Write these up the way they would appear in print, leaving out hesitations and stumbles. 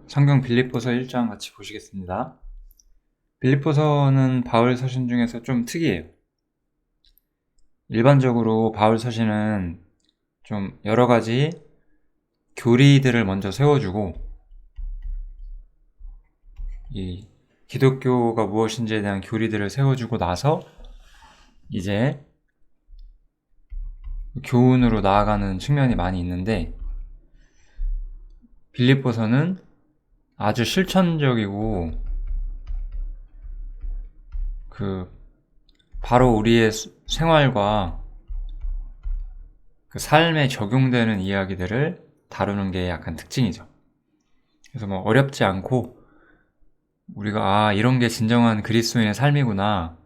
성경 빌립보서 1장 같이 보시겠습니다. 빌립보서는 바울 서신 중에서 좀 특이해요. 일반적으로 바울 서신은 좀 여러 가지 교리들을 먼저 세워주고 이 기독교가 무엇인지에 대한 교리들을 세워주고 나서 이제 교훈으로 나아가는 측면이 많이 있는데, 빌립보서는 아주 실천적이고 바로 우리의 생활과 그 삶에 적용되는 이야기들을 다루는 게 약간 특징이죠. 그래서 뭐 어렵지 않고 우리가 이런 게 진정한 그리스도인의 삶이구나,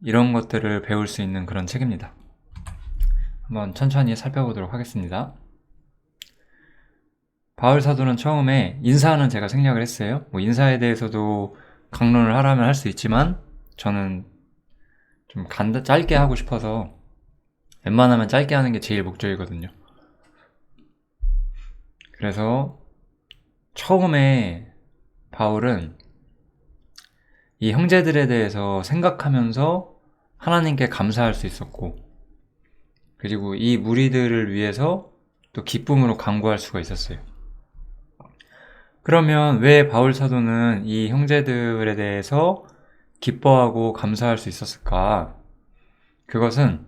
이런 것들을 배울 수 있는 그런 책입니다. 한번 천천히 살펴보도록 하겠습니다. 바울 사도는 처음에 인사는 제가 생략을 했어요. 뭐 인사에 대해서도 강론을 하라면 할 수 있지만 저는 좀 짧게 하고 싶어서 웬만하면 짧게 하는 게 제일 목적이거든요. 그래서 처음에 바울은 이 형제들에 대해서 생각하면서 하나님께 감사할 수 있었고, 그리고 이 무리들을 위해서 또 기쁨으로 간구할 수가 있었어요. 그러면 왜 바울 사도는 이 형제들에 대해서 기뻐하고 감사할 수 있었을까? 그것은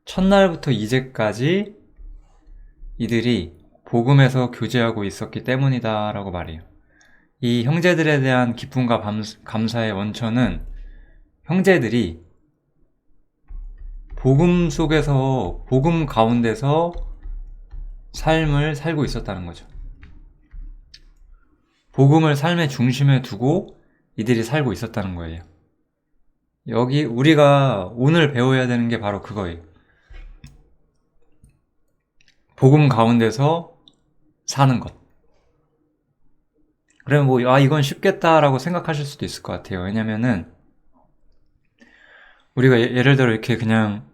첫날부터 이제까지 이들이 복음에서 교제하고 있었기 때문이다라고 말해요. 이 형제들에 대한 기쁨과 감사의 원천은 형제들이 복음 속에서, 복음 가운데서 삶을 살고 있었다는 거죠. 복음을 삶의 중심에 두고 이들이 살고 있었다는 거예요. 여기 우리가 오늘 배워야 되는 게 바로 그거예요. 복음 가운데서 사는 것. 그러면 이건 쉽겠다라고 생각하실 수도 있을 것 같아요. 왜냐면은 우리가 예를 들어 이렇게 그냥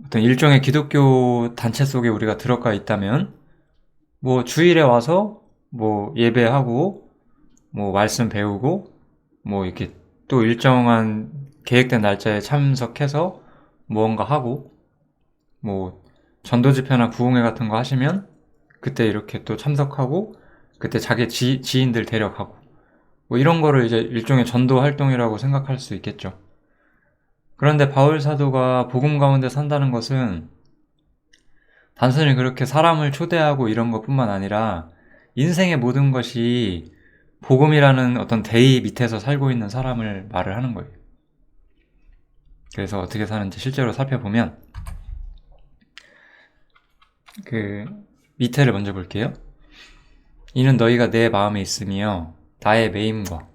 어떤 일종의 기독교 단체 속에 우리가 들어가 있다면, 주일에 와서 예배하고 말씀 배우고 이렇게 또 일정한 계획된 날짜에 참석해서 무언가 하고 전도 집회나 부흥회 같은 거 하시면 그때 이렇게 또 참석하고 그때 자기 지인들 데려가고 이런 거를 이제 일종의 전도 활동이라고 생각할 수 있겠죠. 그런데 바울 사도가 복음 가운데 산다는 것은 단순히 그렇게 사람을 초대하고 이런 것뿐만 아니라 인생의 모든 것이 복음이라는 어떤 대의 밑에서 살고 있는 사람을 말을 하는 거예요. 그래서 어떻게 사는지 실제로 살펴보면 밑에를 먼저 볼게요. 이는 너희가 내 마음에 있으며 나의 매임과,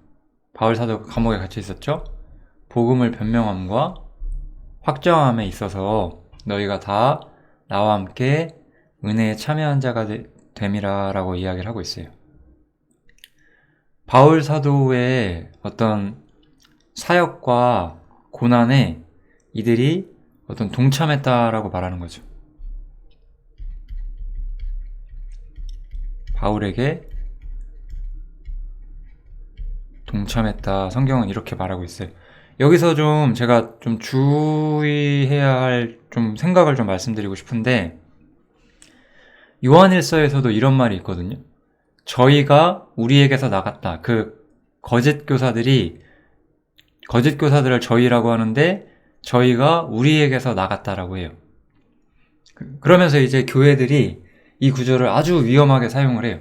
바울 사도가 감옥에 갇혀 있었죠? 복음을 변명함과 확정함에 있어서 너희가 다 나와 함께 은혜에 참여한 자가 됨이라 라고 이야기를 하고 있어요. 바울 사도의 어떤 사역과 고난에 이들이 어떤 동참했다라고 말하는 거죠. 바울에게 동참했다. 성경은 이렇게 말하고 있어요. 여기서 제가 주의해야 할 생각을 말씀드리고 싶은데, 요한일서에서도 이런 말이 있거든요. 저희가 우리에게서 나갔다. 거짓 교사들을 저희라고 하는데 저희가 우리에게서 나갔다라고 해요. 그러면서 이제 교회들이 이 구절을 아주 위험하게 사용을 해요.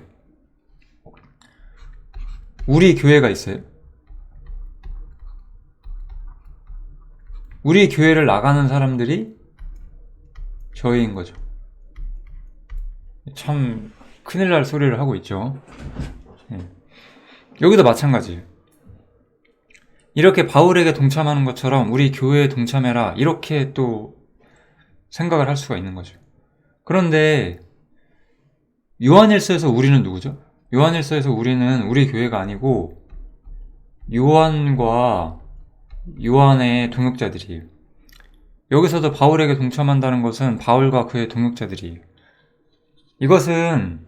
우리 교회가 있어요. 우리 교회를 나가는 사람들이 저희인 거죠. 참 큰일 날 소리를 하고 있죠. 여기도 마찬가지예요. 이렇게 바울에게 동참하는 것처럼 우리 교회에 동참해라, 이렇게 또 생각을 할 수가 있는 거죠. 그런데 요한일서에서 우리는 누구죠? 요한일서에서 우리는 우리 교회가 아니고 요한과 요한의 동역자들이에요. 여기서도 바울에게 동참한다는 것은 바울과 그의 동역자들이에요. 이것은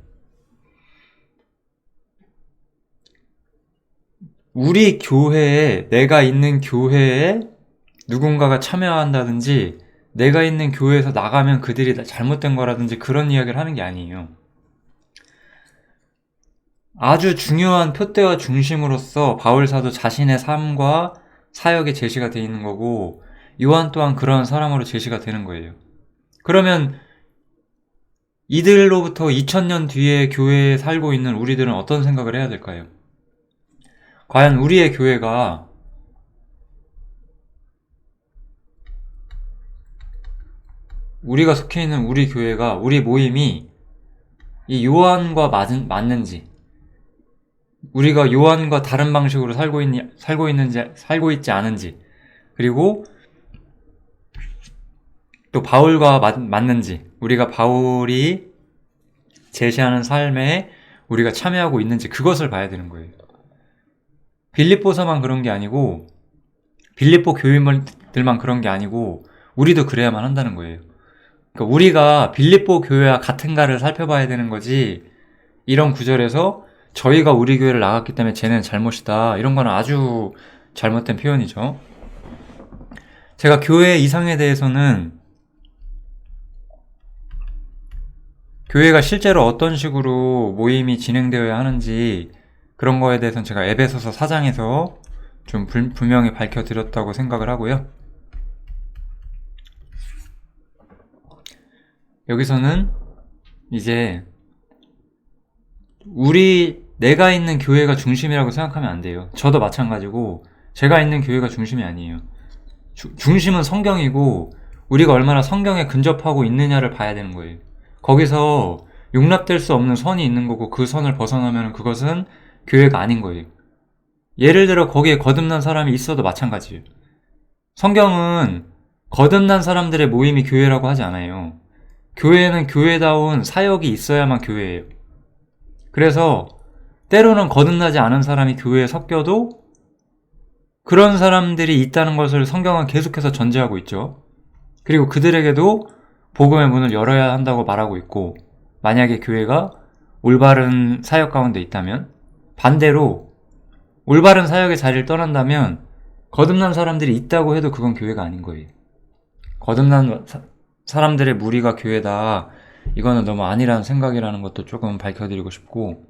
우리 교회에, 내가 있는 교회에 누군가가 참여한다든지 내가 있는 교회에서 나가면 그들이 잘못된 거라든지 그런 이야기를 하는 게 아니에요. 아주 중요한 표대와 중심으로서 바울 사도 자신의 삶과 사역이 제시가 되어 있는 거고, 요한 또한 그런 사람으로 제시가 되는 거예요. 그러면 이들로부터 2000년 뒤에 교회에 살고 있는 우리들은 어떤 생각을 해야 될까요? 과연 우리의 교회가 우리가 속해 있는 우리 교회가, 우리 모임이 이 요한과 맞는지, 우리가 요한과 다른 방식으로 살고 있지 않은지, 그리고 또 바울과 맞는지, 우리가 바울이 제시하는 삶에 우리가 참여하고 있는지, 그것을 봐야 되는 거예요. 빌립보서만 그런 게 아니고, 빌립보 교인들만 그런 게 아니고, 우리도 그래야만 한다는 거예요. 그러니까 우리가 빌립보 교회와 같은가를 살펴봐야 되는 거지, 이런 구절에서 저희가 우리 교회를 나갔기 때문에 쟤는 잘못이다, 이런 거는 아주 잘못된 표현이죠. 제가 교회 이상에 대해서는 교회가 실제로 어떤 식으로 모임이 진행되어야 하는지 그런 거에 대해서는 제가 에베소서 4장에서 좀 분명히 밝혀드렸다고 생각을 하고요. 여기서는 이제 내가 있는 교회가 중심이라고 생각하면 안 돼요. 저도 마찬가지고 제가 있는 교회가 중심이 아니에요. 중심은 성경이고 우리가 얼마나 성경에 근접하고 있느냐를 봐야 되는 거예요. 거기서 용납될 수 없는 선이 있는 거고 그 선을 벗어나면 그것은 교회가 아닌 거예요. 예를 들어 거기에 거듭난 사람이 있어도 마찬가지예요. 성경은 거듭난 사람들의 모임이 교회라고 하지 않아요. 교회는 교회다운 사역이 있어야만 교회예요. 그래서 때로는 거듭나지 않은 사람이 교회에 섞여도 그런 사람들이 있다는 것을 성경은 계속해서 전제하고 있죠. 그리고 그들에게도 복음의 문을 열어야 한다고 말하고 있고, 만약에 교회가 올바른 사역 가운데 있다면, 반대로 올바른 사역의 자리를 떠난다면 거듭난 사람들이 있다고 해도 그건 교회가 아닌 거예요. 거듭난 사람들의 무리가 교회다, 이거는 너무 아니라는 생각이라는 것도 조금 밝혀드리고 싶고,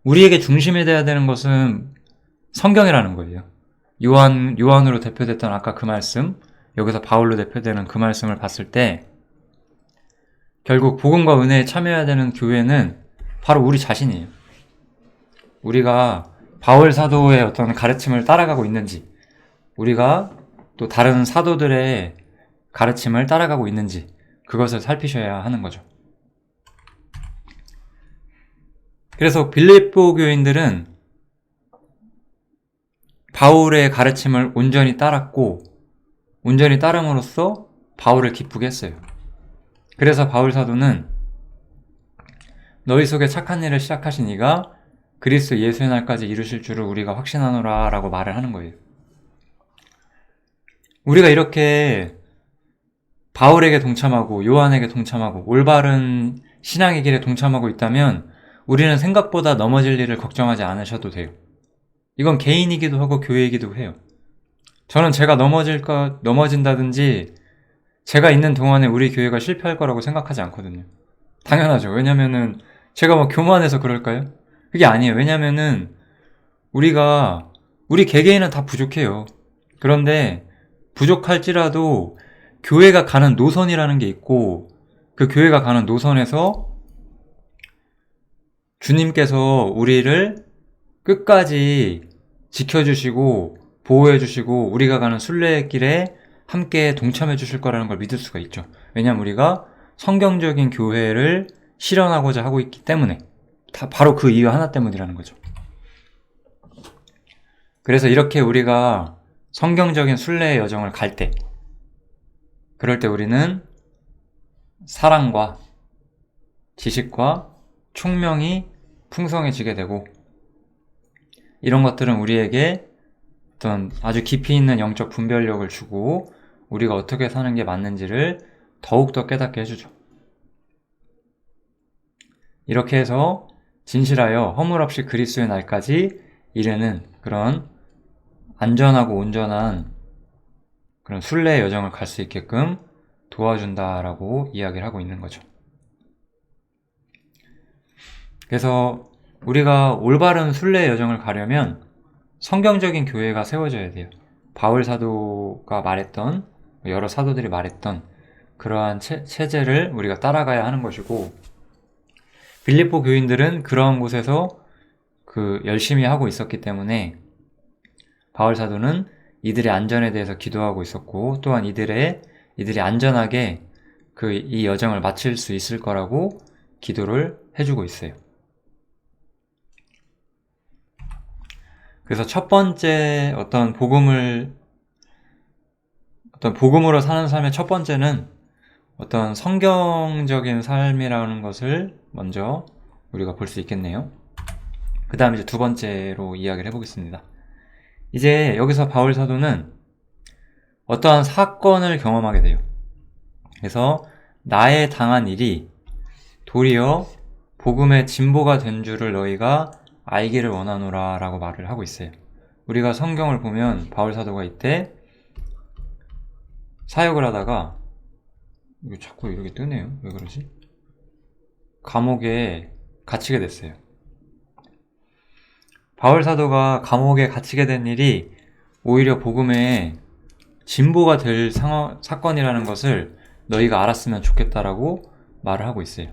우리에게 중심이 돼야 되는 것은 성경이라는 거예요. 요한으로 대표됐던 아까 그 말씀, 여기서 바울로 대표되는 그 말씀을 봤을 때 결국 복음과 은혜에 참여해야 되는 교회는 바로 우리 자신이에요. 우리가 바울 사도의 어떤 가르침을 따라가고 있는지, 우리가 또 다른 사도들의 가르침을 따라가고 있는지, 그것을 살피셔야 하는 거죠. 그래서 빌립보 교인들은 바울의 가르침을 온전히 따랐고, 온전히 따름으로써 바울을 기쁘게 했어요. 그래서 바울 사도는 너희 속에 착한 일을 시작하신 이가 그리스도 예수의 날까지 이루실 줄을 우리가 확신하노라 라고 말을 하는 거예요. 우리가 이렇게 바울에게 동참하고 요한에게 동참하고 올바른 신앙의 길에 동참하고 있다면 우리는 생각보다 넘어질 일을 걱정하지 않으셔도 돼요. 이건 개인이기도 하고 교회이기도 해요. 저는 제가 넘어진다든지 제가 있는 동안에 우리 교회가 실패할 거라고 생각하지 않거든요. 당연하죠. 왜냐면은 제가 교만해서 그럴까요? 그게 아니에요. 왜냐면은 우리 개개인은 다 부족해요. 그런데 부족할지라도 교회가 가는 노선이라는 게 있고, 그 교회가 가는 노선에서 주님께서 우리를 끝까지 지켜주시고 보호해주시고 우리가 가는 순례의 길에 함께 동참해주실 거라는 걸 믿을 수가 있죠. 왜냐하면 우리가 성경적인 교회를 실현하고자 하고 있기 때문에, 바로 그 이유 하나 때문이라는 거죠. 그래서 이렇게 우리가 성경적인 순례의 여정을 갈 때, 그럴 때 우리는 사랑과 지식과 총명이 풍성해지게 되고, 이런 것들은 우리에게 어떤 아주 깊이 있는 영적 분별력을 주고 우리가 어떻게 사는 게 맞는지를 더욱더 깨닫게 해주죠. 이렇게 해서 진실하여 허물 없이 그리스도의 날까지 이르는 그런 안전하고 온전한 그런 순례의 여정을 갈 수 있게끔 도와준다라고 이야기를 하고 있는 거죠. 그래서 우리가 올바른 순례의 여정을 가려면 성경적인 교회가 세워져야 돼요. 바울 사도가 말했던, 여러 사도들이 말했던 그러한 체제를 우리가 따라가야 하는 것이고, 빌립보 교인들은 그러한 곳에서 열심히 하고 있었기 때문에 바울 사도는 이들의 안전에 대해서 기도하고 있었고, 또한 이들이 안전하게 이 여정을 마칠 수 있을 거라고 기도를 해주고 있어요. 그래서 첫 번째 어떤 복음으로 사는 삶의 첫 번째는 어떤 성경적인 삶이라는 것을 먼저 우리가 볼 수 있겠네요. 그 다음 이제 두 번째로 이야기를 해보겠습니다. 이제 여기서 바울 사도는 어떠한 사건을 경험하게 돼요. 그래서 나의 당한 일이 도리어 복음의 진보가 된 줄을 너희가 알기를 원하노라 라고 말을 하고 있어요. 우리가 성경을 보면 바울 사도가 이때 사역을 하다가, 이거 자꾸 이렇게 뜨네요. 왜 그러지? 감옥에 갇히게 됐어요. 바울 사도가 감옥에 갇히게 된 일이 오히려 복음의 진보가 될 사건이라는 것을 너희가 알았으면 좋겠다라고 말을 하고 있어요.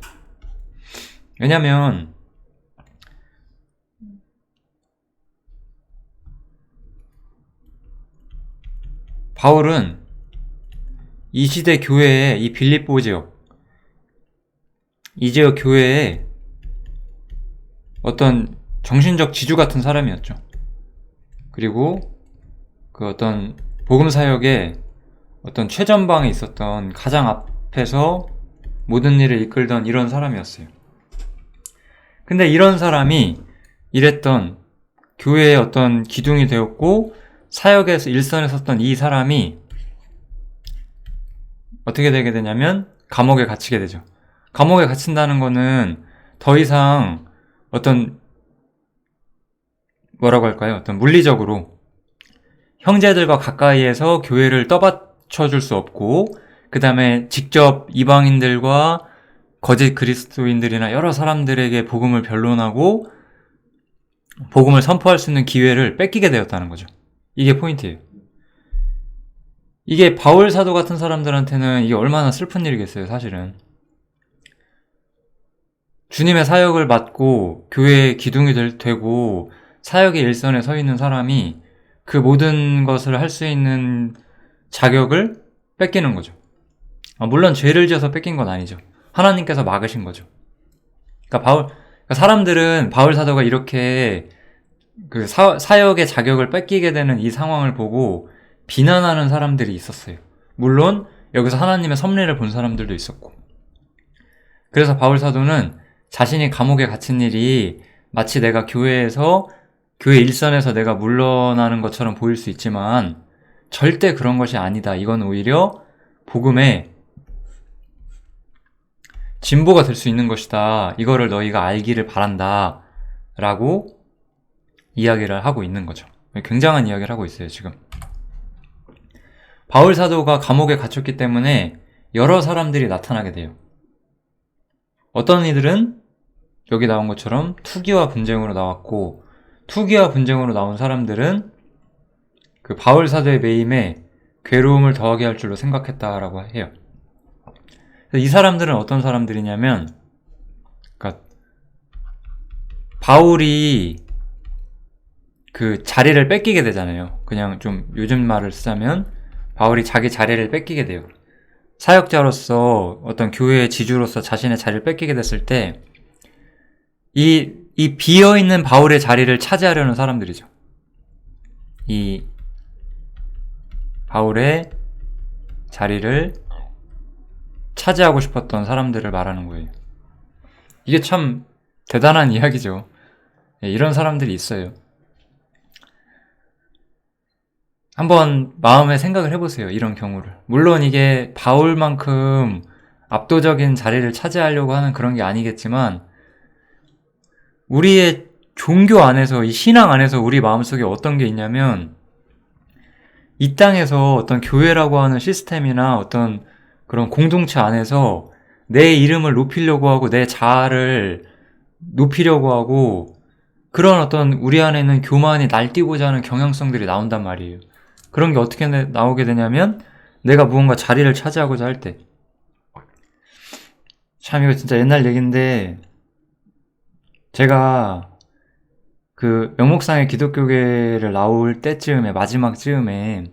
왜냐면 바울은 이 시대 교회에, 이 빌립보 지역, 이 지역 교회에 어떤 정신적 지주 같은 사람이었죠. 그리고 그 어떤 복음 사역에 어떤 최전방에 있었던 가장 앞에서 모든 일을 이끌던 이런 사람이었어요. 근데 이런 사람이 이랬던 교회의 어떤 기둥이 되었고 사역에서 일선에 섰던 이 사람이 어떻게 되게 되냐면 감옥에 갇히게 되죠. 감옥에 갇힌다는 거는 더 이상 어떤 뭐라고 할까요? 어떤 물리적으로 형제들과 가까이에서 교회를 떠받쳐 줄 수 없고, 그 다음에 직접 이방인들과 거짓 그리스도인들이나 여러 사람들에게 복음을 변론하고 복음을 선포할 수 있는 기회를 뺏기게 되었다는 거죠. 이게 포인트예요. 이게 바울 사도 같은 사람들한테는 이게 얼마나 슬픈 일이겠어요, 사실은. 주님의 사역을 맡고 교회의 기둥이 되고 사역의 일선에 서 있는 사람이 그 모든 것을 할 수 있는 자격을 뺏기는 거죠. 물론 죄를 지어서 뺏긴 건 아니죠. 하나님께서 막으신 거죠. 그러니까 사람들은 바울 사도가 이렇게 사역의 자격을 뺏기게 되는 이 상황을 보고 비난하는 사람들이 있었어요. 물론 여기서 하나님의 섭리를 본 사람들도 있었고. 그래서 바울 사도는 자신이 감옥에 갇힌 일이 마치 내가 교회 일선에서 내가 물러나는 것처럼 보일 수 있지만 절대 그런 것이 아니다. 이건 오히려 복음의 진보가 될 수 있는 것이다. 이거를 너희가 알기를 바란다. 라고 이야기를 하고 있는 거죠. 굉장한 이야기를 하고 있어요, 지금. 바울 사도가 감옥에 갇혔기 때문에 여러 사람들이 나타나게 돼요. 어떤 이들은 여기 나온 것처럼 투기와 분쟁으로 나왔고, 투기와 분쟁으로 나온 사람들은 그 바울 사도의 매임에 괴로움을 더하게 할 줄로 생각했다라고 해요. 이 사람들은 어떤 사람들이냐면, 그러니까 바울이 그 자리를 뺏기게 되잖아요. 그냥 좀 요즘 말을 쓰자면 바울이 자기 자리를 뺏기게 돼요. 사역자로서 어떤 교회의 지주로서 자신의 자리를 뺏기게 됐을 때 이 비어있는 바울의 자리를 차지하려는 사람들이죠. 이 바울의 자리를 차지하고 싶었던 사람들을 말하는 거예요. 이게 참 대단한 이야기죠. 이런 사람들이 있어요. 한번 마음에 생각을 해보세요. 이런 경우를. 물론 이게 바울만큼 압도적인 자리를 차지하려고 하는 그런 게 아니겠지만 우리의 종교 안에서, 이 신앙 안에서 우리 마음속에 어떤 게 있냐면, 이 땅에서 어떤 교회라고 하는 시스템이나 어떤 그런 공동체 안에서 내 이름을 높이려고 하고 내 자아를 높이려고 하고 그런 어떤 우리 안에 있는 교만이 날뛰고자 하는 경향성들이 나온단 말이에요. 그런 게 어떻게 나오게 되냐면 내가 무언가 자리를 차지하고자 할 때. 참 이거 진짜 옛날 얘기인데 제가 그 영목상의 기독교계를 나올 때쯤에 마지막 즈음에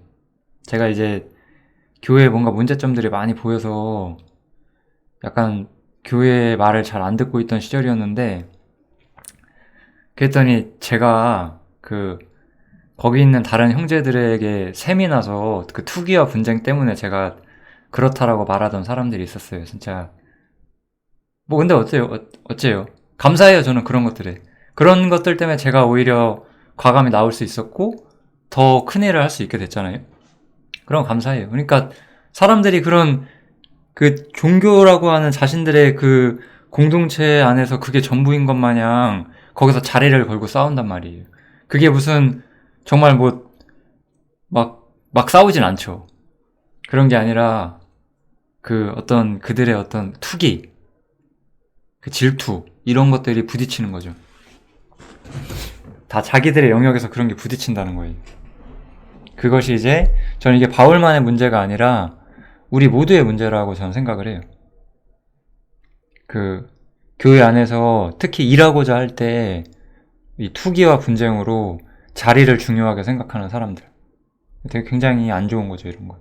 제가 이제 교회에 뭔가 문제점들이 많이 보여서 약간 교회 말을 잘 안 듣고 있던 시절이었는데 그랬더니 제가 거기 있는 다른 형제들에게 셈이 나서 그 투기와 분쟁 때문에 제가 그렇다라고 말하던 사람들이 있었어요. 진짜 뭐 근데 어째요? 감사해요. 저는 그런 것들에 그런 것들 때문에 제가 오히려 과감히 나올 수 있었고 더 큰 일을 할 수 있게 됐잖아요. 그럼 감사해요. 그러니까 사람들이 그런 그 종교라고 하는 자신들의 그 공동체 안에서 그게 전부인 것 마냥 거기서 자리를 걸고 싸운단 말이에요. 그게 무슨 정말 뭐 막 싸우진 않죠. 그런 게 아니라 그 어떤 그들의 어떤 투기, 그 질투 이런 것들이 부딪히는 거죠. 다 자기들의 영역에서 그런 게 부딪힌다는 거예요. 그것이 이제 저는 이게 바울만의 문제가 아니라 우리 모두의 문제라고 저는 생각을 해요. 그 교회 안에서 특히 일하고자 할 때 이 투기와 분쟁으로 자리를 중요하게 생각하는 사람들. 되게 굉장히 안 좋은 거죠, 이런 거.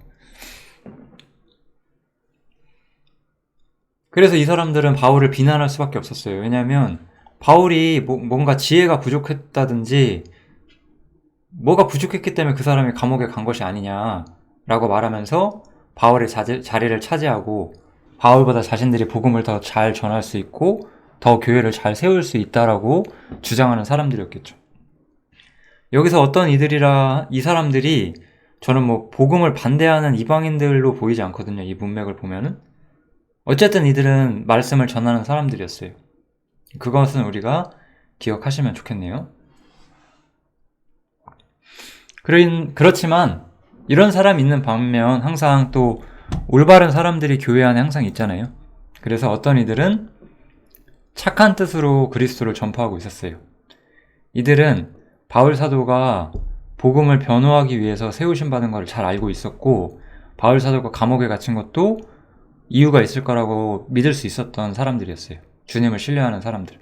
그래서 이 사람들은 바울을 비난할 수밖에 없었어요. 왜냐하면 바울이 뭔가 지혜가 부족했다든지 뭐가 부족했기 때문에 그 사람이 감옥에 간 것이 아니냐라고 말하면서 바울의 자리를 차지하고 바울보다 자신들이 복음을 더 잘 전할 수 있고 더 교회를 잘 세울 수 있다라고 주장하는 사람들이었겠죠. 여기서 어떤 이 사람들이 저는 뭐 복음을 반대하는 이방인들로 보이지 않거든요. 이 문맥을 보면은. 어쨌든 이들은 말씀을 전하는 사람들이었어요. 그것은 우리가 기억하시면 좋겠네요. 그렇지만 이런 사람이 있는 반면 항상 또 올바른 사람들이 교회 안에 항상 있잖아요. 그래서 어떤 이들은 착한 뜻으로 그리스도를 전파하고 있었어요. 이들은 바울 사도가 복음을 변호하기 위해서 세우심 받은 것을 잘 알고 있었고 바울 사도가 감옥에 갇힌 것도 이유가 있을 거라고 믿을 수 있었던 사람들이었어요. 주님을 신뢰하는 사람들.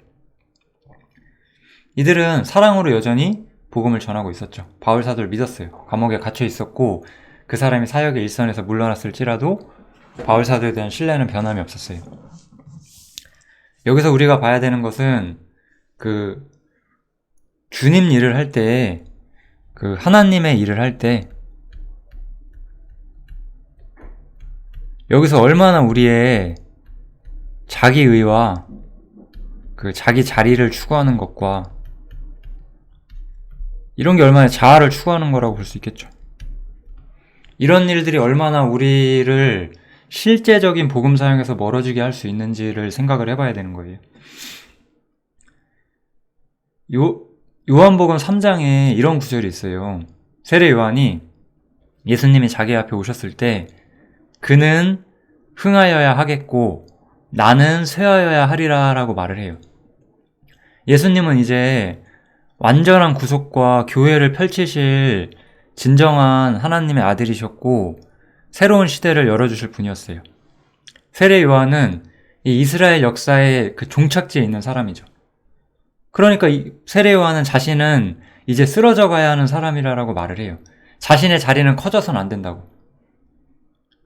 이들은 사랑으로 여전히 복음을 전하고 있었죠. 바울 사도를 믿었어요. 감옥에 갇혀 있었고 그 사람이 사역의 일선에서 물러났을지라도 바울 사도에 대한 신뢰는 변함이 없었어요. 여기서 우리가 봐야 되는 것은 그 주님 일을 할 때, 그 하나님의 일을 할 때 여기서 얼마나 우리의 자기의와 그 자기 자리를 추구하는 것과 이런 게 얼마나 자아를 추구하는 거라고 볼 수 있겠죠. 이런 일들이 얼마나 우리를 실제적인 복음 사역에서 멀어지게 할 수 있는지를 생각을 해봐야 되는 거예요. 요한복음 3장에 이런 구절이 있어요. 세례 요한이 예수님이 자기 앞에 오셨을 때 그는 흥하여야 하겠고 나는 쇠하여야 하리라 라고 말을 해요. 예수님은 이제 완전한 구속과 교회를 펼치실 진정한 하나님의 아들이셨고 새로운 시대를 열어주실 분이었어요. 세례 요한은 이 이스라엘 역사의 그 종착지에 있는 사람이죠. 그러니까 이 세례 요한은 자신은 이제 쓰러져 가야 하는 사람이라고 말을 해요. 자신의 자리는 커져서는 안 된다고.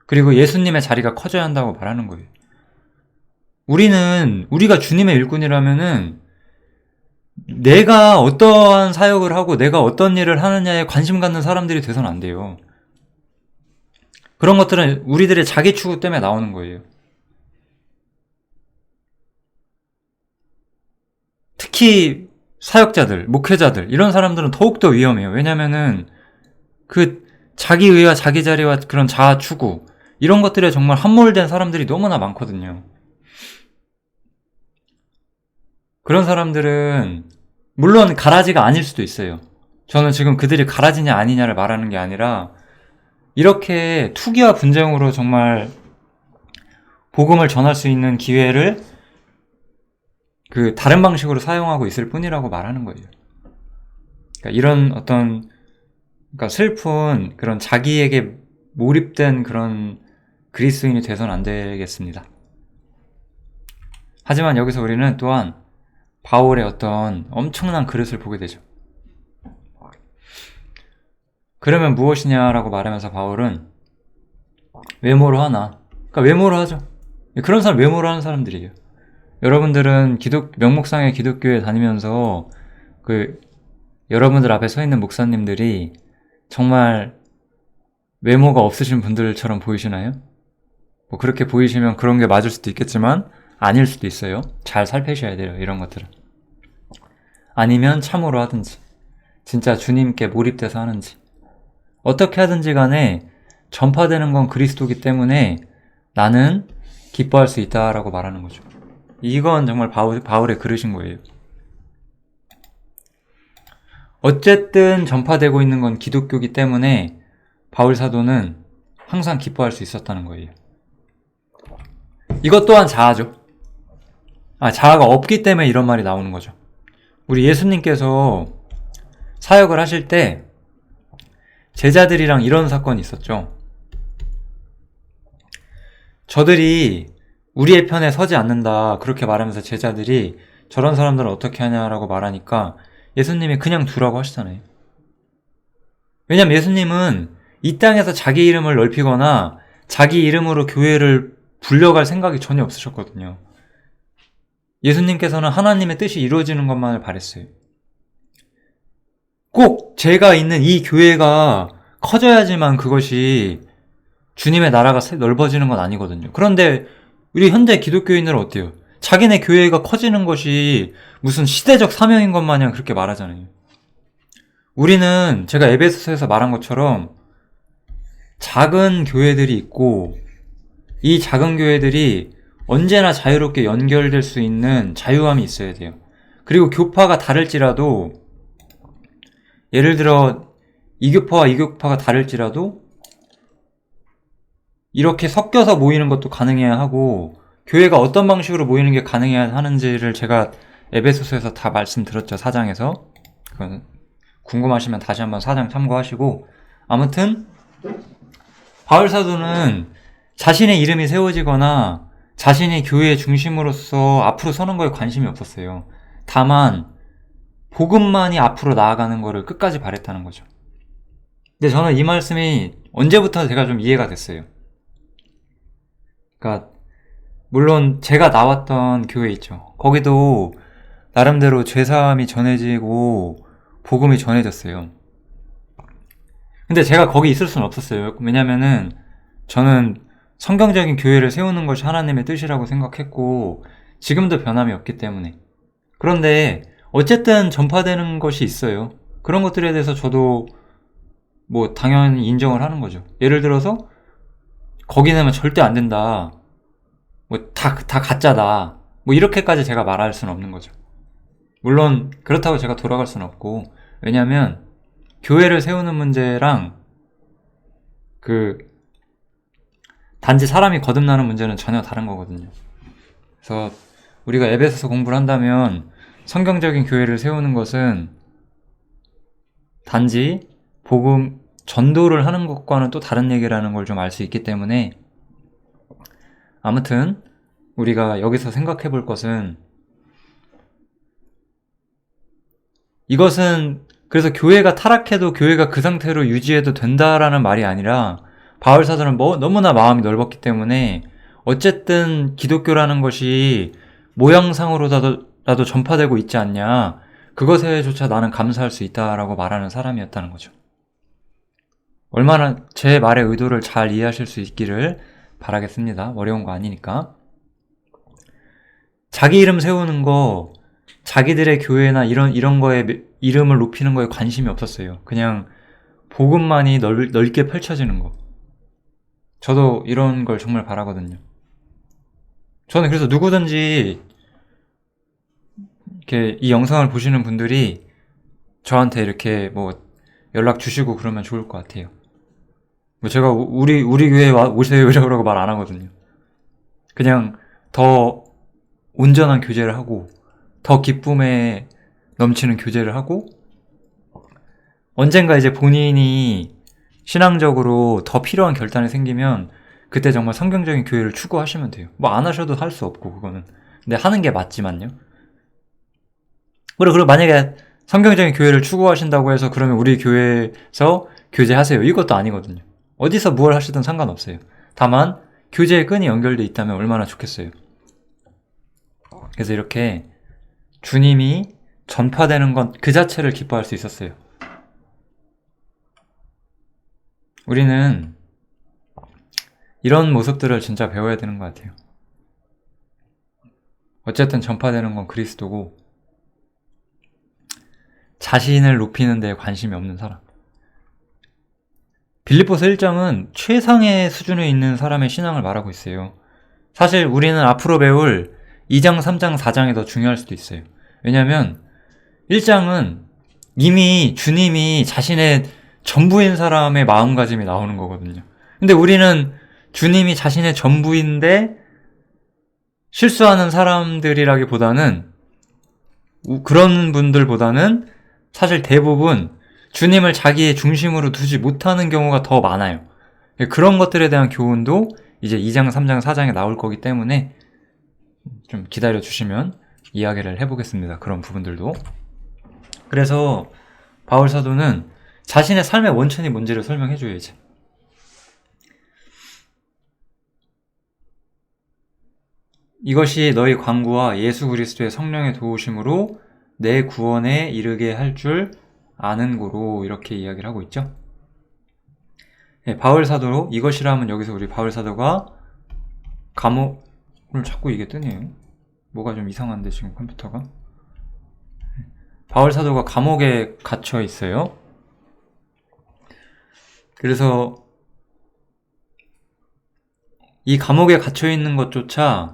그리고 예수님의 자리가 커져야 한다고 말하는 거예요. 우리가 주님의 일꾼이라면은 내가 어떠한 사역을 하고 내가 어떤 일을 하느냐에 관심 갖는 사람들이 돼서는 안 돼요. 그런 것들은 우리들의 자기 추구 때문에 나오는 거예요. 특히 사역자들, 목회자들 이런 사람들은 더욱더 위험해요. 왜냐면은 그 자기의와 자기 자리와 그런 자아 추구 이런 것들에 정말 함몰된 사람들이 너무나 많거든요. 그런 사람들은 물론 가라지가 아닐 수도 있어요. 저는 지금 그들이 가라지냐 아니냐를 말하는 게 아니라 이렇게 투기와 분쟁으로 정말 복음을 전할 수 있는 기회를 그 다른 방식으로 사용하고 있을 뿐이라고 말하는 거예요. 그러니까 이런 어떤 그러니까 슬픈 그런 자기에게 몰입된 그런 그리스도인이 돼서는 안 되겠습니다. 하지만 여기서 우리는 또한 바울의 어떤 엄청난 그릇을 보게 되죠. 그러면 무엇이냐라고 말하면서 바울은 외모로 하나. 그러니까 외모로 하죠. 그런 사람 외모로 하는 사람들이에요. 여러분들은 명목상의 기독교에 다니면서 여러분들 앞에 서 있는 목사님들이 정말 외모가 없으신 분들처럼 보이시나요? 뭐 그렇게 보이시면 그런 게 맞을 수도 있겠지만 아닐 수도 있어요. 잘 살피셔야 돼요. 이런 것들은. 아니면 참으로 하든지 진짜 주님께 몰입돼서 하는지 어떻게 하든지 간에 전파되는 건 그리스도기 때문에 나는 기뻐할 수 있다라고 말하는 거죠. 이건 정말 바울의 그릇인 거예요. 어쨌든 전파되고 있는 건 기독교기 때문에 바울 사도는 항상 기뻐할 수 있었다는 거예요. 이것 또한 자아죠. 자아가 없기 때문에 이런 말이 나오는 거죠. 우리 예수님께서 사역을 하실 때 제자들이랑 이런 사건이 있었죠. 저들이 우리의 편에 서지 않는다 그렇게 말하면서 제자들이 저런 사람들은 어떻게 하냐라고 말하니까 예수님이 그냥 두라고 하시잖아요. 왜냐면 예수님은 이 땅에서 자기 이름을 넓히거나 자기 이름으로 교회를 불려갈 생각이 전혀 없으셨거든요. 예수님께서는 하나님의 뜻이 이루어지는 것만을 바랬어요. 꼭 제가 있는 이 교회가 커져야지만 그것이 주님의 나라가 넓어지는 건 아니거든요. 그런데 우리 현대 기독교인들은 어때요? 자기네 교회가 커지는 것이 무슨 시대적 사명인 것 마냥 그렇게 말하잖아요. 우리는 제가 에베소서에서 말한 것처럼 작은 교회들이 있고 이 작은 교회들이 언제나 자유롭게 연결될 수 있는 자유함이 있어야 돼요. 그리고 교파가 다를지라도 예를 들어 이교파와 이교파가 다를지라도 이렇게 섞여서 모이는 것도 가능해야 하고 교회가 어떤 방식으로 모이는 게 가능해야 하는지를 제가 에베소서에서 다 말씀드렸죠. 4장에서. 그건 궁금하시면 다시 한번 4장 참고하시고 아무튼 바울 사도는 자신의 이름이 세워지거나 자신이 교회의 중심으로서 앞으로 서는 거에 관심이 없었어요. 다만 복음만이 앞으로 나아가는 거를 끝까지 바랬다는 거죠. 근데 저는 이 말씀이 언제부터 제가 좀 이해가 됐어요. 그러니까 물론 제가 나왔던 교회 있죠. 거기도 나름대로 죄사함이 전해지고 복음이 전해졌어요. 근데 제가 거기 있을 수는 없었어요. 왜냐면은 저는 성경적인 교회를 세우는 것이 하나님의 뜻이라고 생각했고 지금도 변함이 없기 때문에. 그런데 어쨌든 전파되는 것이 있어요. 그런 것들에 대해서 저도 뭐 당연히 인정을 하는 거죠. 예를 들어서 거기는 절대 안 된다. 뭐 다 가짜다. 뭐 이렇게까지 제가 말할 수는 없는 거죠. 물론 그렇다고 제가 돌아갈 수는 없고 왜냐면 교회를 세우는 문제랑 단지 사람이 거듭나는 문제는 전혀 다른 거거든요. 그래서 우리가 에베소서 공부를 한다면 성경적인 교회를 세우는 것은 단지 복음 전도를 하는 것과는 또 다른 얘기라는 걸 좀 알 수 있기 때문에 아무튼 우리가 여기서 생각해 볼 것은 이것은 그래서 교회가 타락해도 교회가 그 상태로 유지해도 된다라는 말이 아니라 바울 사도는 너무나 마음이 넓었기 때문에 어쨌든 기독교라는 것이 모양상으로라도 전파되고 있지 않냐 그것에조차 나는 감사할 수 있다라고 말하는 사람이었다는 거죠. 얼마나 제 말의 의도를 잘 이해하실 수 있기를 바라겠습니다. 어려운 거 아니니까. 자기 이름 세우는 거 자기들의 교회나 이런 거에 이름을 높이는 거에 관심이 없었어요. 그냥 복음만이 넓게 펼쳐지는 거. 저도 이런 걸 정말 바라거든요. 저는 그래서 누구든지 이렇게 이 영상을 보시는 분들이 저한테 이렇게 뭐 연락 주시고 그러면 좋을 것 같아요. 뭐 제가 우리 교회 오세요 이러라고 말 안 하거든요. 그냥 더 온전한 교제를 하고 더 기쁨에 넘치는 교제를 하고 언젠가 이제 본인이 신앙적으로 더 필요한 결단이 생기면 그때 정말 성경적인 교회를 추구하시면 돼요. 뭐 안 하셔도 할 수 없고 그거는. 근데 하는 게 맞지만요. 그리고 만약에 성경적인 교회를 추구하신다고 해서 그러면 우리 교회에서 교제하세요. 이것도 아니거든요. 어디서 뭘 하시든 상관없어요. 다만 교제의 끈이 연결돼 있다면 얼마나 좋겠어요. 그래서 이렇게 주님이 전파되는 것 그 자체를 기뻐할 수 있었어요. 우리는 이런 모습들을 진짜 배워야 되는 것 같아요. 어쨌든 전파되는 건 그리스도고 자신을 높이는 데 관심이 없는 사람. 빌립보서 1장은 최상의 수준에 있는 사람의 신앙을 말하고 있어요. 사실 우리는 앞으로 배울 2장, 3장, 4장이 더 중요할 수도 있어요. 왜냐하면 1장은 이미 주님이 자신의 전부인 사람의 마음가짐이 나오는 거거든요. 근데 우리는 주님이 자신의 전부인데 실수하는 사람들이라기보다는 그런 분들보다는 사실 대부분 주님을 자기의 중심으로 두지 못하는 경우가 더 많아요. 그런 것들에 대한 교훈도 이제 2장, 3장, 4장에 나올 거기 때문에 좀 기다려 주시면 이야기를 해보겠습니다. 그런 부분들도. 그래서 바울 사도는 자신의 삶의 원천이 뭔지를 설명해 줘야지. 이것이 너희 관구와 예수 그리스도의 성령의 도우심으로 내 구원에 이르게 할 줄 아는 고로 이렇게 이야기를 하고 있죠. 네, 바울 사도로 이것이라면 여기서 우리 바울 사도가 오늘 자꾸 이게 뜨네요. 뭐가 좀 이상한데 지금 컴퓨터가. 바울 사도가 감옥에 갇혀 있어요. 그래서 이 감옥에 갇혀 있는 것조차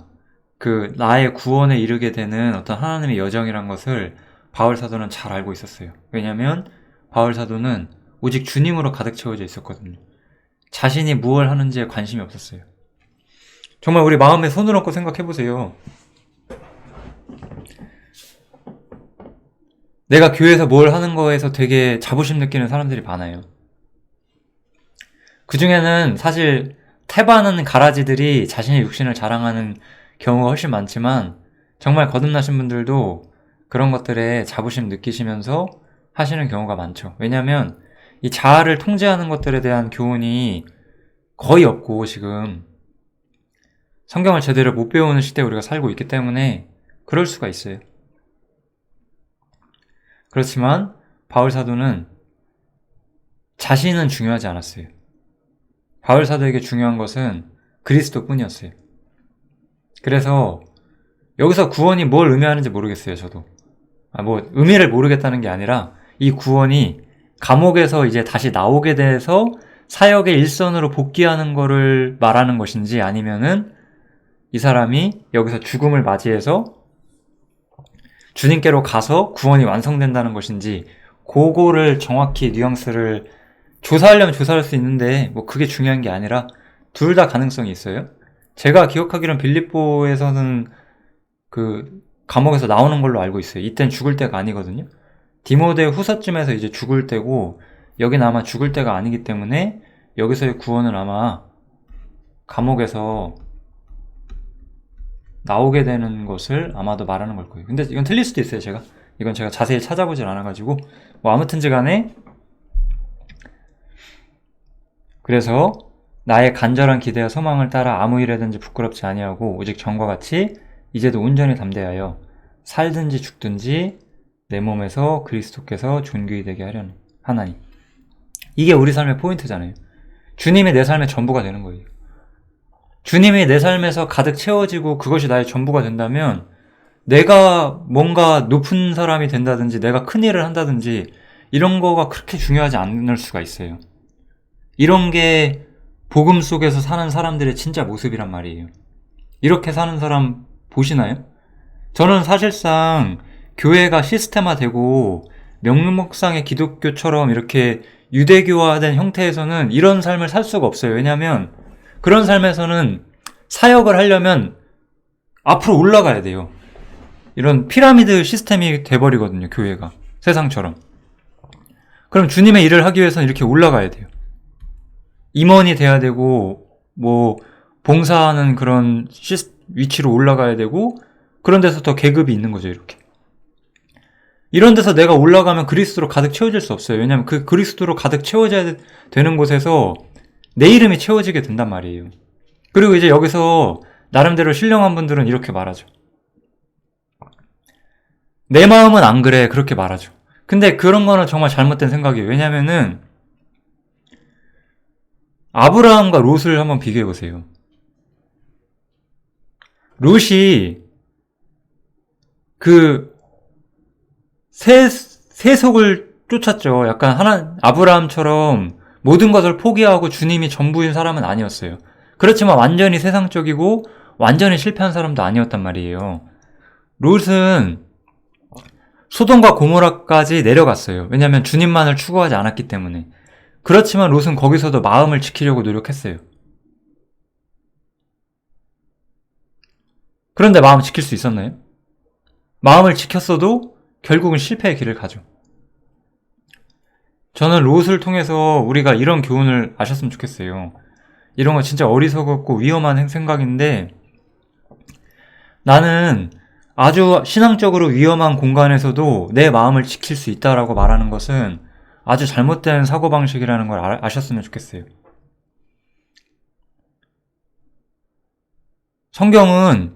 나의 구원에 이르게 되는 어떤 하나님의 여정이란 것을 바울 사도는 잘 알고 있었어요. 왜냐하면 바울 사도는 오직 주님으로 가득 채워져 있었거든요. 자신이 무엇을 하는지에 관심이 없었어요. 정말 우리 마음에 손을 얹고 생각해보세요. 내가 교회에서 뭘 하는 거에서 되게 자부심 느끼는 사람들이 많아요. 그 중에는 사실 태반하는 가라지들이 자신의 육신을 자랑하는 경우가 훨씬 많지만 정말 거듭나신 분들도 그런 것들에 자부심 느끼시면서 하시는 경우가 많죠. 왜냐하면 이 자아를 통제하는 것들에 대한 교훈이 거의 없고 지금 성경을 제대로 못 배우는 시대에 우리가 살고 있기 때문에 그럴 수가 있어요. 그렇지만 바울 사도는 자신은 중요하지 않았어요. 바울 사도에게 중요한 것은 그리스도뿐이었어요. 그래서 여기서 구원이 뭘 의미하는지 모르겠어요, 저도. 의미를 모르겠다는 게 아니라 이 구원이 감옥에서 이제 다시 나오게 돼서 사역의 일선으로 복귀하는 거를 말하는 것인지 아니면은 이 사람이 여기서 죽음을 맞이해서 주님께로 가서 구원이 완성된다는 것인지 그거를 정확히 뉘앙스를 조사하려면 조사할 수 있는데 그게 중요한 게 아니라 둘 다 가능성이 있어요. 제가 기억하기로는 빌립보에서는 감옥에서 나오는 걸로 알고 있어요. 이땐 죽을 때가 아니거든요. 디모데 후서쯤에서 이제 죽을 때고 여기는 아마 죽을 때가 아니기 때문에 여기서의 구원은 아마 감옥에서 나오게 되는 것을 아마도 말하는 걸 거예요. 근데 이건 틀릴 수도 있어요. 이건 제가 자세히 찾아보질 않아가지고 아무튼지 간에 그래서 나의 간절한 기대와 소망을 따라 아무 일에든지 부끄럽지 아니하고 오직 전과 같이 이제도 온전히 담대하여 살든지 죽든지 내 몸에서 그리스도께서 존귀히 되게 하나니. 이게 우리 삶의 포인트잖아요. 주님이 내 삶의 전부가 되는 거예요. 주님이 내 삶에서 가득 채워지고 그것이 나의 전부가 된다면 내가 뭔가 높은 사람이 된다든지 내가 큰 일을 한다든지 이런 거가 그렇게 중요하지 않을 수가 있어요. 이런 게 복음 속에서 사는 사람들의 진짜 모습이란 말이에요. 이렇게 사는 사람 보시나요? 저는 사실상 교회가 시스템화되고 명목상의 기독교처럼 이렇게 유대교화된 형태에서는 이런 삶을 살 수가 없어요. 왜냐하면 그런 삶에서는 사역을 하려면 앞으로 올라가야 돼요. 이런 피라미드 시스템이 돼버리거든요, 교회가. 세상처럼. 그럼 주님의 일을 하기 위해서는 이렇게 올라가야 돼요. 임원이 돼야 되고, 뭐, 봉사하는 그런 위치로 올라가야 되고, 그런 데서 더 계급이 있는 거죠, 이렇게. 이런 데서 내가 올라가면 그리스도로 가득 채워질 수 없어요. 왜냐면 그 그리스도로 가득 채워져야 되는 곳에서 내 이름이 채워지게 된단 말이에요. 그리고 이제 여기서 나름대로 신령한 분들은 이렇게 말하죠. 내 마음은 안 그래. 그렇게 말하죠. 근데 그런 거는 정말 잘못된 생각이에요. 왜냐면은 아브라함과 롯을 한번 비교해 보세요. 롯이 그 세속을 쫓았죠. 약간 아브라함처럼 모든 것을 포기하고 주님이 전부인 사람은 아니었어요. 그렇지만 완전히 세상적이고 완전히 실패한 사람도 아니었단 말이에요. 롯은 소돔과 고모라까지 내려갔어요. 왜냐하면 주님만을 추구하지 않았기 때문에. 그렇지만 롯은 거기서도 마음을 지키려고 노력했어요. 그런데 마음 지킬 수 있었나요? 마음을 지켰어도 결국은 실패의 길을 가죠. 저는 롯을 통해서 우리가 이런 교훈을 아셨으면 좋겠어요. 이런 거 진짜 어리석었고 위험한 생각인데, 나는 아주 신앙적으로 위험한 공간에서도 내 마음을 지킬 수 있다라고 말하는 것은 아주 잘못된 사고방식이라는 걸 아셨으면 좋겠어요. 성경은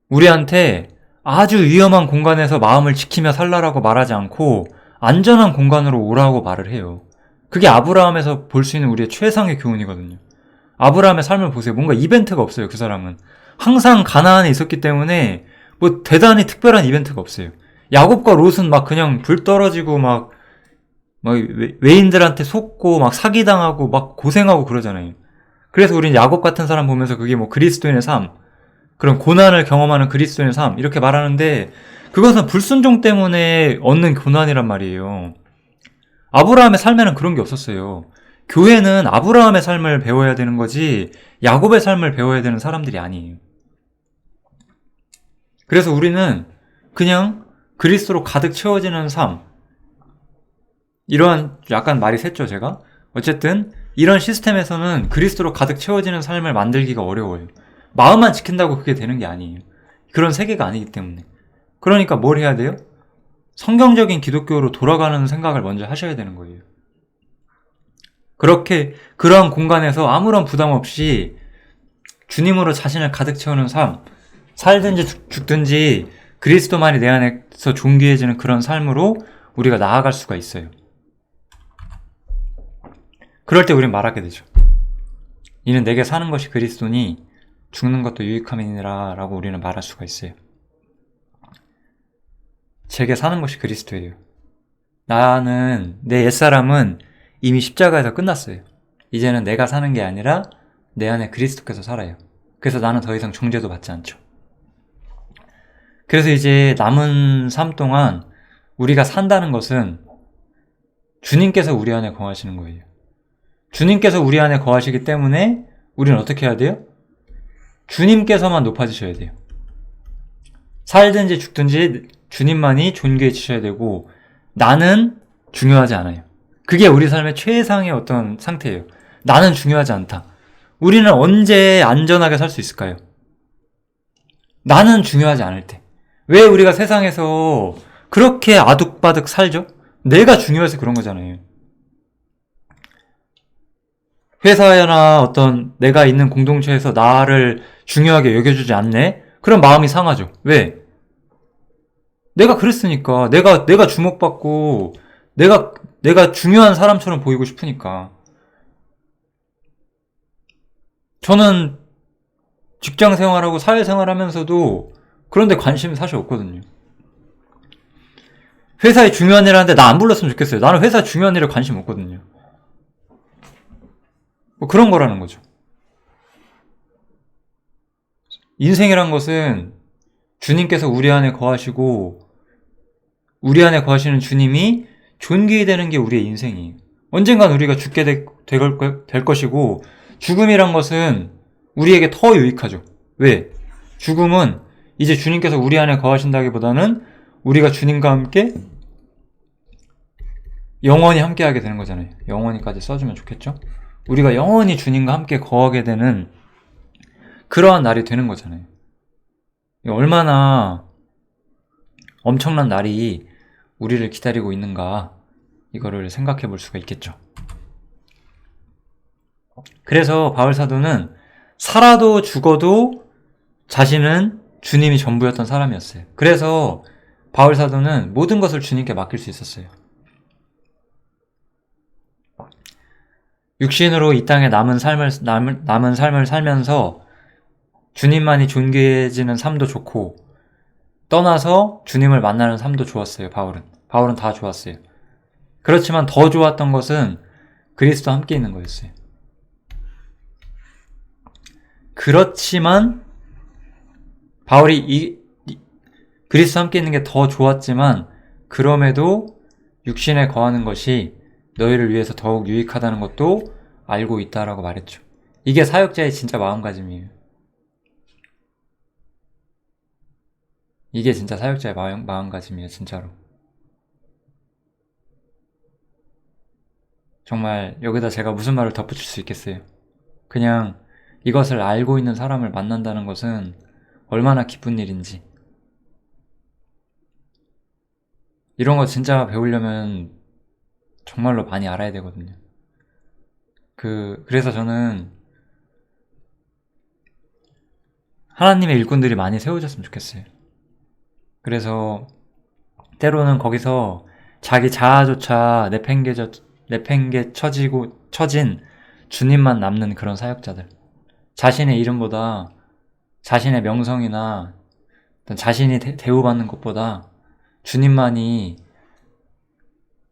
우리한테 아주 위험한 공간에서 마음을 지키며 살라라고 말하지 않고 안전한 공간으로 오라고 말을 해요. 그게 아브라함에서 볼 수 있는 우리의 최상의 교훈이거든요. 아브라함의 삶을 보세요. 뭔가 이벤트가 없어요. 그 사람은 항상 가나안에 있었기 때문에 뭐 대단히 특별한 이벤트가 없어요. 야곱과 롯은 막 그냥 불 떨어지고 막 외인들한테 속고 막 사기당하고 막 고생하고 그러잖아요. 그래서 우리는 야곱 같은 사람 보면서 그게 뭐 그리스도인의 삶, 그런 고난을 경험하는 그리스도인의 삶 이렇게 말하는데, 그것은 불순종 때문에 얻는 고난이란 말이에요. 아브라함의 삶에는 그런 게 없었어요. 교회는 아브라함의 삶을 배워야 되는 거지 야곱의 삶을 배워야 되는 사람들이 아니에요. 그래서 우리는 그냥 그리스도로 가득 채워지는 삶, 이러한, 약간 말이 샜죠 제가? 어쨌든 이런 시스템에서는 그리스도로 가득 채워지는 삶을 만들기가 어려워요. 마음만 지킨다고 그게 되는 게 아니에요. 그런 세계가 아니기 때문에. 그러니까 뭘 해야 돼요? 성경적인 기독교로 돌아가는 생각을 먼저 하셔야 되는 거예요. 그렇게 그러한 공간에서 아무런 부담 없이 주님으로 자신을 가득 채우는 삶, 살든지 죽든지 그리스도만이 내 안에서 존귀해지는 그런 삶으로 우리가 나아갈 수가 있어요. 그럴 때 우리는 말하게 되죠. 이는 내게 사는 것이 그리스도니 죽는 것도 유익함이니라 라고 우리는 말할 수가 있어요. 제게 사는 것이 그리스도예요. 나는, 내 옛사람은 이미 십자가에서 끝났어요. 이제는 내가 사는 게 아니라 내 안에 그리스도께서 살아요. 그래서 나는 더 이상 정죄도 받지 않죠. 그래서 이제 남은 삶 동안 우리가 산다는 것은 주님께서 우리 안에 거하시는 거예요. 주님께서 우리 안에 거하시기 때문에 우리는 어떻게 해야 돼요? 주님께서만 높아지셔야 돼요. 살든지 죽든지 주님만이 존귀해지셔야 되고, 나는 중요하지 않아요. 그게 우리 삶의 최상의 어떤 상태예요. 나는 중요하지 않다. 우리는 언제 안전하게 살 수 있을까요? 나는 중요하지 않을 때. 왜 우리가 세상에서 그렇게 아득바득 살죠? 내가 중요해서 그런 거잖아요. 회사나 어떤 내가 있는 공동체에서 나를 중요하게 여겨주지 않네? 그럼 마음이 상하죠. 왜? 내가 그랬으니까. 내가 주목받고, 내가 중요한 사람처럼 보이고 싶으니까. 저는 직장 생활하고 사회생활 하면서도 그런데 관심이 사실 없거든요. 회사에 중요한 일 하는데 나 안 불렀으면 좋겠어요. 나는 회사 중요한 일에 관심 없거든요. 뭐 그런 거라는 거죠. 인생이란 것은 주님께서 우리 안에 거하시고 우리 안에 거하시는 주님이 존귀되는 게 우리의 인생이에요. 언젠간 우리가 죽게 될 것이고, 죽음이란 것은 우리에게 더 유익하죠. 왜? 죽음은 이제 주님께서 우리 안에 거하신다기보다는 우리가 주님과 함께 영원히 함께하게 되는 거잖아요. 영원히까지 써주면 좋겠죠? 우리가 영원히 주님과 함께 거하게 되는 그러한 날이 되는 거잖아요. 얼마나 엄청난 날이 우리를 기다리고 있는가, 이거를 생각해 볼 수가 있겠죠. 그래서 바울사도는 살아도 죽어도 자신은 주님이 전부였던 사람이었어요. 그래서 바울사도는 모든 것을 주님께 맡길 수 있었어요. 육신으로 이 땅에 남은 삶을 살면서 주님만이 존귀해지는 삶도 좋고, 떠나서 주님을 만나는 삶도 좋았어요. 바울은 다 좋았어요. 그렇지만 더 좋았던 것은 그리스도와 함께 있는 거였어요. 그렇지만 바울이 그리스도와 함께 있는 게 더 좋았지만, 그럼에도 육신에 거하는 것이 너희를 위해서 더욱 유익하다는 것도 알고 있다라고 말했죠. 이게 사역자의 진짜 마음가짐이에요. 이게 진짜 사역자의 마음가짐이에요. 진짜로. 정말 여기다 제가 무슨 말을 덧붙일 수 있겠어요. 그냥 이것을 알고 있는 사람을 만난다는 것은 얼마나 기쁜 일인지. 이런 거 진짜 배우려면 정말로 많이 알아야 되거든요. 그래서 저는 하나님의 일꾼들이 많이 세워졌으면 좋겠어요. 그래서 때로는 거기서 자기 자아조차 처진 주님만 남는 그런 사역자들, 자신의 이름보다 자신의 명성이나 자신이 대우받는 것보다 주님만이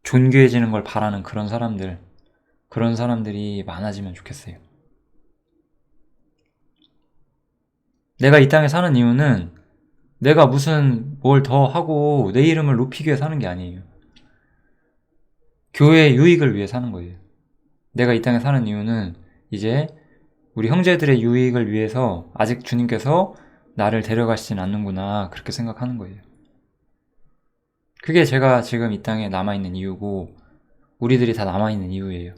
존귀해지는 걸 바라는 그런 사람들이 많아지면 좋겠어요. 내가 이 땅에 사는 이유는 내가 무슨 뭘 더 하고 내 이름을 높이기 위해 사는 게 아니에요. 교회의 유익을 위해 사는 거예요. 내가 이 땅에 사는 이유는 이제 우리 형제들의 유익을 위해서 아직 주님께서 나를 데려가시진 않는구나, 그렇게 생각하는 거예요. 그게 제가 지금 이 땅에 남아있는 이유고, 우리들이 다 남아있는 이유예요.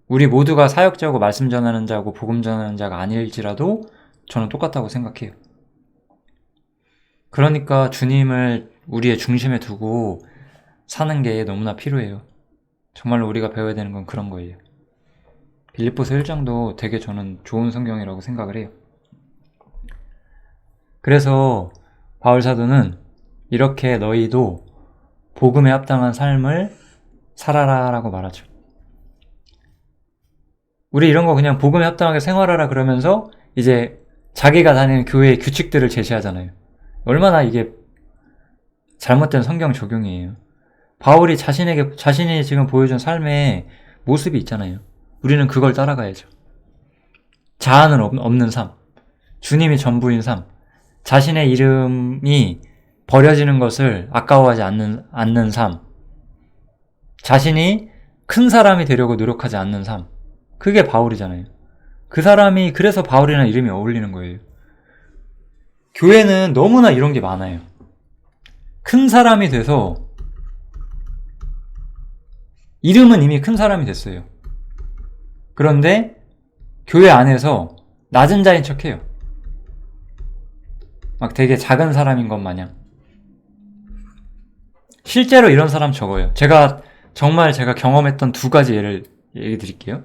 우리 모두가 사역자고 말씀 전하는 자고 복음 전하는 자가 아닐지라도 저는 똑같다고 생각해요. 그러니까 주님을 우리의 중심에 두고 사는 게 너무나 필요해요. 정말로 우리가 배워야 되는 건 그런 거예요. 빌립보서 1장도 되게 저는 좋은 성경이라고 생각을 해요. 그래서 바울사도는 이렇게 너희도 복음에 합당한 삶을 살아라 라고 말하죠. 우리 이런 거 그냥 복음에 합당하게 생활하라 그러면서 이제 자기가 다니는 교회의 규칙들을 제시하잖아요. 얼마나 이게 잘못된 성경 적용이에요. 바울이 자신이 지금 보여준 삶의 모습이 있잖아요. 우리는 그걸 따라가야죠. 자아는 없는 삶, 주님이 전부인 삶, 자신의 이름이 버려지는 것을 아까워하지 않는 삶, 자신이 큰 사람이 되려고 노력하지 않는 삶, 그게 바울이잖아요. 그래서 바울이라는 이름이 어울리는 거예요. 교회는 너무나 이런 게 많아요. 큰 사람이 돼서 이름은 이미 큰 사람이 됐어요. 그런데 교회 안에서 낮은 자인 척해요. 막 되게 작은 사람인 것 마냥. 실제로 이런 사람 적어요. 제가 경험했던 두 가지 얘기 드릴게요.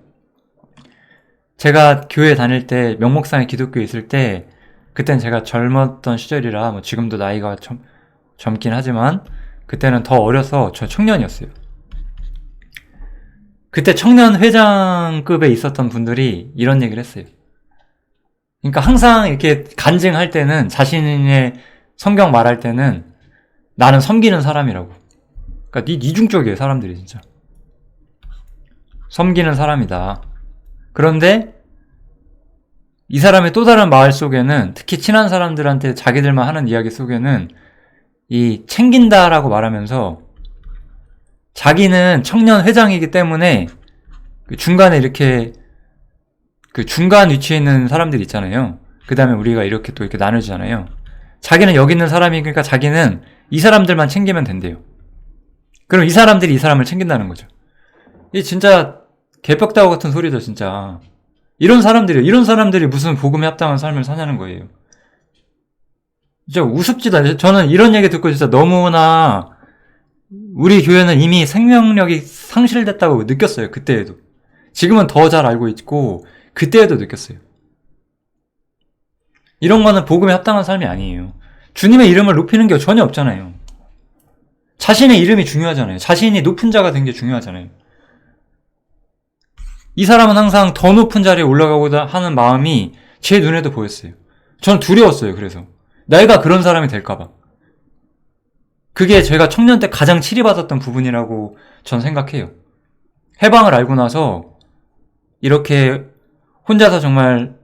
제가 교회 다닐 때, 명목상의 기독교에 있을 때, 그땐 제가 젊었던 시절이라, 지금도 나이가 젊긴 하지만, 그때는 더 어려서 저 청년이었어요. 그때 청년 회장급에 있었던 분들이 이런 얘기를 했어요. 그러니까 항상 이렇게 간증할 때는, 자신의 성경 말할 때는, 나는 섬기는 사람이라고. 그러니까 이중적이에요, 사람들이 진짜. 섬기는 사람이다. 그런데 이 사람의 또 다른 마을 속에는, 특히 친한 사람들한테 자기들만 하는 이야기 속에는 이 챙긴다라고 말하면서 자기는 청년 회장이기 때문에 그 중간에 이렇게 그 중간 위치에 있는 사람들 있잖아요. 그 다음에 우리가 이렇게 또 이렇게 나누잖아요. 자기는 여기 있는 사람이니까 자기는 이 사람들만 챙기면 된대요. 그럼 이 사람들이 이 사람을 챙긴다는 거죠. 이 진짜 개벽다구 같은 소리죠, 진짜. 이런 사람들이 무슨 복음에 합당한 삶을 사냐는 거예요. 진짜 우습지도 않아요. 저는 이런 얘기 듣고 진짜 너무나 우리 교회는 이미 생명력이 상실됐다고 느꼈어요. 그때에도. 지금은 더 잘 알고 있고 그때에도 느꼈어요. 이런 거는 복음에 합당한 삶이 아니에요. 주님의 이름을 높이는 게 전혀 없잖아요. 자신의 이름이 중요하잖아요. 자신이 높은 자가 된 게 중요하잖아요. 이 사람은 항상 더 높은 자리에 올라가고자 하는 마음이 제 눈에도 보였어요. 전 두려웠어요. 그래서 내가 그런 사람이 될까봐. 그게 제가 청년 때 가장 치리받았던 부분이라고 전 생각해요. 해방을 알고 나서 이렇게 혼자서 정말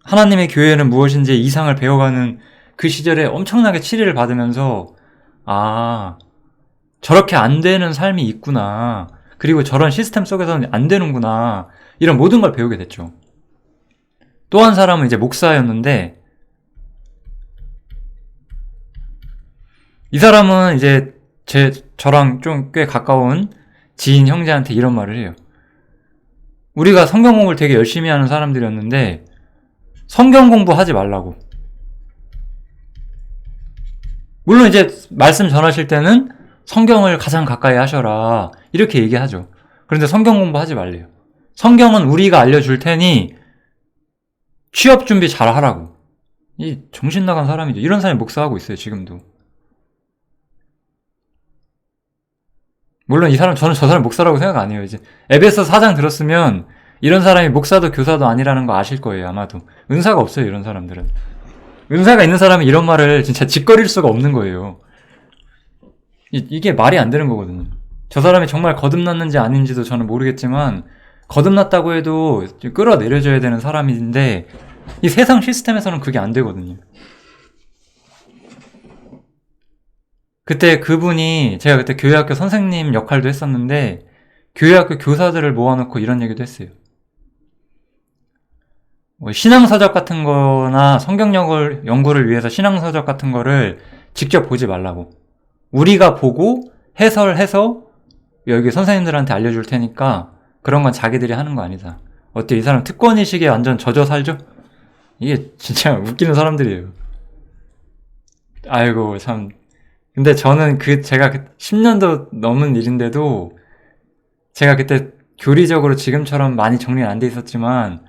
하나님의 교회는 무엇인지 이상을 배워가는 그 시절에 엄청나게 치리를 받으면서 아, 저렇게 안 되는 삶이 있구나. 그리고 저런 시스템 속에서는 안 되는구나. 이런 모든 걸 배우게 됐죠. 또 한 사람은 이제 목사였는데 이 사람은 이제 저랑 좀 꽤 가까운 지인 형제한테 이런 말을 해요. 우리가 성경 공부를 되게 열심히 하는 사람들이었는데 성경 공부하지 말라고. 물론 이제 말씀 전하실 때는 성경을 가장 가까이 하셔라 이렇게 얘기하죠. 그런데 성경 공부하지 말래요. 성경은 우리가 알려줄 테니 취업 준비 잘 하라고. 이 정신 나간 사람이죠. 이런 사람이 목사하고 있어요. 지금도. 물론 이 사람, 저는 저 사람 목사라고 생각 안 해요. 이제 에베소 4장 들었으면 이런 사람이 목사도 교사도 아니라는 거 아실 거예요. 아마도. 은사가 없어요. 이런 사람들은. 은사가 있는 사람이 이런 말을 진짜 짓거릴 수가 없는 거예요. 이게 말이 안 되는 거거든요. 저 사람이 정말 거듭났는지 아닌지도 저는 모르겠지만 거듭났다고 해도 끌어내려줘야 되는 사람인데 이 세상 시스템에서는 그게 안 되거든요. 그때 그분이 제가 그때 교회학교 선생님 역할도 했었는데 교회학교 교사들을 모아놓고 이런 얘기도 했어요. 신앙서적 같은 거나 성경 연구를 위해서 신앙서적 같은 거를 직접 보지 말라고. 우리가 보고 해설해서 여기 선생님들한테 알려줄 테니까 그런 건 자기들이 하는 거 아니다. 어때? 이 사람 특권의식에 완전 젖어 살죠? 이게 진짜 웃기는 사람들이에요. 아이고 참. 근데 저는 제가 10년도 넘은 일인데도 제가 그때 교리적으로 지금처럼 많이 정리는 안 돼 있었지만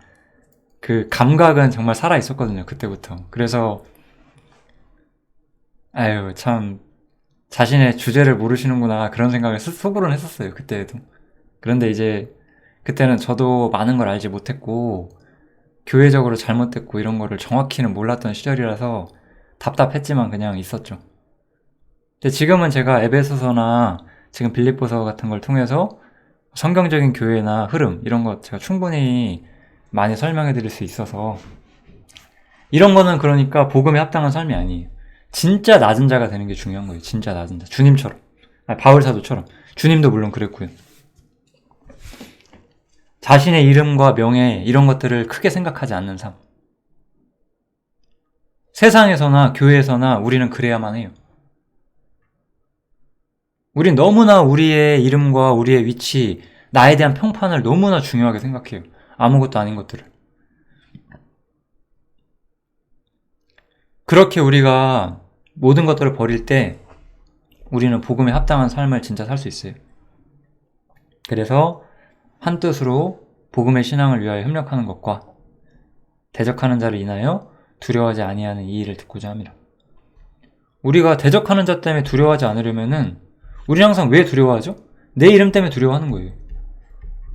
그 감각은 정말 살아 있었거든요. 그때부터. 그래서 아유 참 자신의 주제를 모르시는구나 그런 생각을 속으로는 했었어요. 그때에도. 그런데 이제 그때는 저도 많은 걸 알지 못했고 교회적으로 잘못됐고 이런 거를 정확히는 몰랐던 시절이라서 답답했지만 그냥 있었죠. 근데 지금은 제가 에베소서나 지금 빌립보서 같은 걸 통해서 성경적인 교회나 흐름 이런 거 제가 충분히 많이 설명해 드릴 수 있어서 이런 거는 그러니까 복음에 합당한 삶이 아니에요. 진짜 낮은 자가 되는 게 중요한 거예요. 진짜 낮은 자. 주님처럼. 바울 사도처럼. 주님도 물론 그랬고요. 자신의 이름과 명예 이런 것들을 크게 생각하지 않는 삶. 세상에서나 교회에서나 우리는 그래야만 해요. 우린 너무나 우리의 이름과 우리의 위치, 나에 대한 평판을 너무나 중요하게 생각해요. 아무것도 아닌 것들을. 그렇게 우리가 모든 것들을 버릴 때 우리는 복음에 합당한 삶을 진짜 살 수 있어요. 그래서 한뜻으로 복음의 신앙을 위하여 협력하는 것과 대적하는 자를 인하여 두려워하지 아니하는 이 일을 듣고자 합니다. 우리가 대적하는 자 때문에 두려워하지 않으려면은 우리는 항상 왜 두려워하죠? 내 이름 때문에 두려워하는 거예요.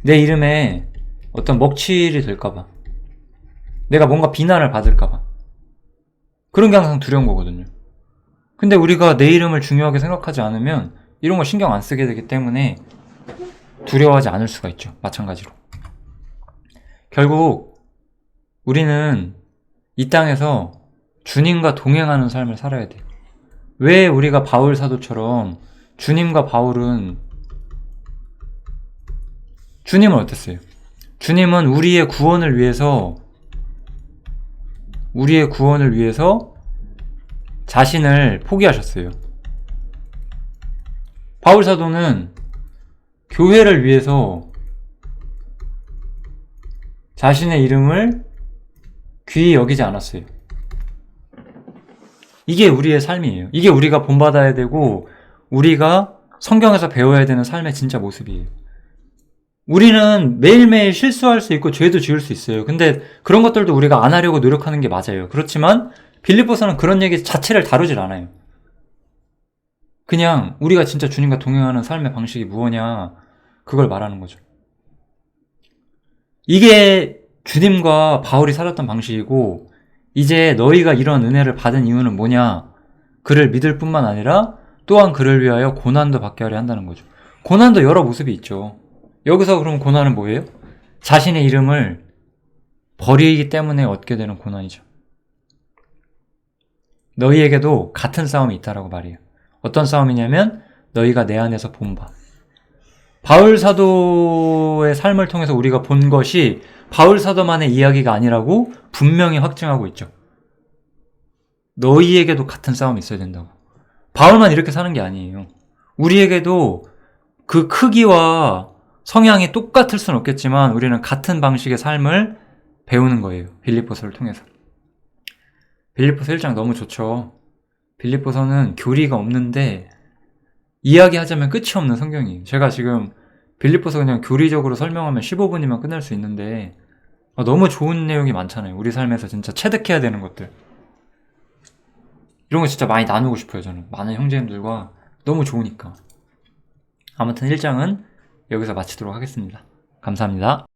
내 이름에 어떤 먹칠이 될까봐. 내가 뭔가 비난을 받을까봐. 그런 게 항상 두려운 거거든요. 근데 우리가 내 이름을 중요하게 생각하지 않으면 이런 거 신경 안 쓰게 되기 때문에 두려워하지 않을 수가 있죠. 마찬가지로. 결국 우리는 이 땅에서 주님과 동행하는 삶을 살아야 돼요. 왜 우리가 바울 사도처럼 주님은 어땠어요? 주님은 우리의 구원을 위해서 자신을 포기하셨어요. 바울 사도는 교회를 위해서 자신의 이름을 귀히 여기지 않았어요. 이게 우리의 삶이에요. 이게 우리가 본받아야 되고 우리가 성경에서 배워야 되는 삶의 진짜 모습이에요. 우리는 매일매일 실수할 수 있고 죄도 지을 수 있어요. 근데 그런 것들도 우리가 안 하려고 노력하는 게 맞아요. 그렇지만 빌립보서는 그런 얘기 자체를 다루질 않아요. 그냥 우리가 진짜 주님과 동행하는 삶의 방식이 무엇냐, 그걸 말하는 거죠. 이게 주님과 바울이 살았던 방식이고, 이제 너희가 이런 은혜를 받은 이유는 뭐냐, 그를 믿을 뿐만 아니라 또한 그를 위하여 고난도 받게 하려 한다는 거죠. 고난도 여러 모습이 있죠. 여기서 그럼 고난은 뭐예요? 자신의 이름을 버리기 때문에 얻게 되는 고난이죠. 너희에게도 같은 싸움이 있다라고 말해요. 어떤 싸움이냐면 너희가 내 안에서 본 바. 바울 사도의 삶을 통해서 우리가 본 것이 바울 사도만의 이야기가 아니라고 분명히 확증하고 있죠. 너희에게도 같은 싸움이 있어야 된다고. 바울만 이렇게 사는 게 아니에요. 우리에게도 그 크기와 성향이 똑같을 수는 없겠지만 우리는 같은 방식의 삶을 배우는 거예요. 빌립보서를 통해서. 빌립보서 1장 너무 좋죠. 빌립보서는 교리가 없는데 이야기하자면 끝이 없는 성경이에요. 제가 지금 빌립보서 그냥 교리적으로 설명하면 15분이면 끝날 수 있는데 너무 좋은 내용이 많잖아요. 우리 삶에서 진짜 체득해야 되는 것들. 이런 거 진짜 많이 나누고 싶어요. 저는 많은 형제님들과 너무 좋으니까. 아무튼 1장은 여기서 마치도록 하겠습니다. 감사합니다.